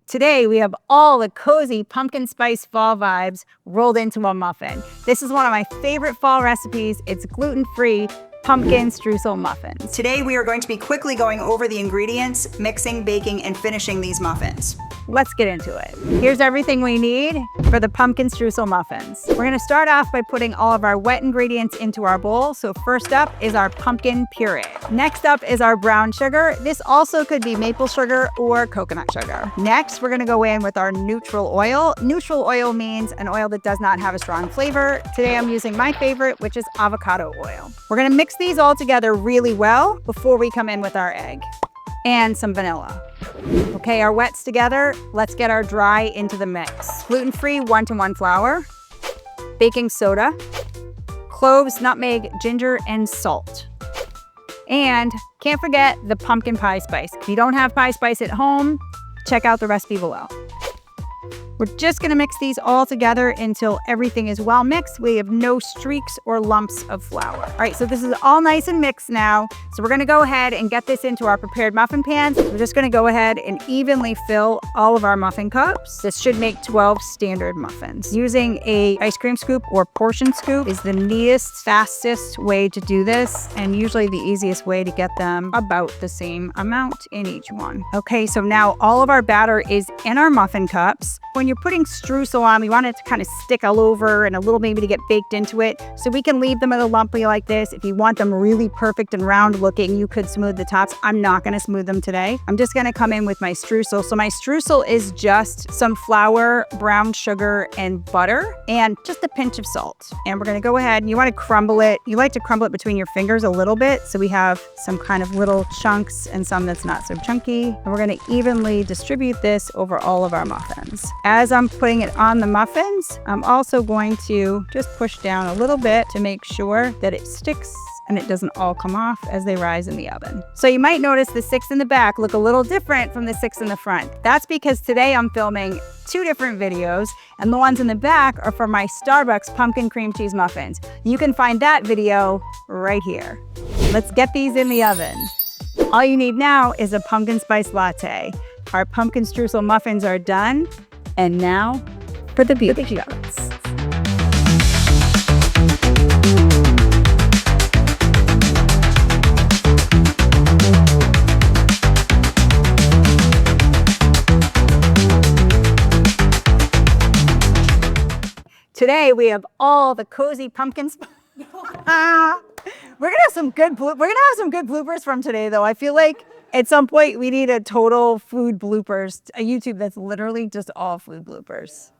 Today, we have all the cozy pumpkin spice fall vibes rolled into a muffin. This is one of my favorite fall recipes. It's gluten-free pumpkin streusel muffins. Today, we are going to be quickly going over the ingredients, mixing, baking, and finishing these muffins. Let's get into it. Here's everything we need for the pumpkin streusel muffins. We're gonna start off by putting all of our wet ingredients into our bowl. So first up is our pumpkin puree. Next up is our brown sugar. This also could be maple sugar or coconut sugar. Next, we're gonna go in with our neutral oil. Neutral oil means an oil that does not have a strong flavor. Today, I'm using my favorite, which is avocado oil. We're gonna mix these all together really well before we come in with our egg and some vanilla. Okay, our wet's together. Let's get our dry into the mix. Gluten-free 1-to-1 flour, baking soda, cloves, nutmeg, ginger, and salt. And can't forget the pumpkin pie spice. If you don't have pie spice at home, check out the recipe below. We're just gonna mix these all together until everything is well mixed. We have no streaks or lumps of flour. All right, so this is all nice and mixed now. So we're gonna go ahead and get this into our prepared muffin pans. We're just gonna go ahead and evenly fill all of our muffin cups. This should make 12 standard muffins. Using a ice cream scoop or portion scoop is the neatest, fastest way to do this, and usually the easiest way to get them about the same amount in each one. Okay, so now all of our batter is in our muffin cups. When you're putting streusel on, we want it to kind of stick all over and a little maybe to get baked into it. So we can leave them a lumpy like this. If you want them really perfect and round looking, you could smooth the tops. I'm not gonna smooth them today. I'm just gonna come in with my streusel. So my streusel is just some flour, brown sugar, and butter, and just a pinch of salt. And we're gonna go ahead and you wanna crumble it. You like to crumble it between your fingers a little bit. So we have some kind of little chunks and some that's not so chunky. And we're gonna evenly distribute this over all of our muffins. As I'm putting it on the muffins, I'm also going to just push down a little bit to make sure that it sticks and it doesn't all come off as they rise in the oven. So you might notice the 6 in the back look a little different from the 6 in the front. That's because today I'm filming 2 different videos, and the ones in the back are for my Starbucks pumpkin cream cheese muffins. You can find that video right here. Let's get these in the oven. All you need now is a pumpkin spice latte. Our pumpkin streusel muffins are done. And now for the beauty shots. Today we have all the cozy pumpkin spice. We're gonna have some good bloopers from today, though. I feel like at some point we need a total food bloopers, a YouTube that's literally just all food bloopers.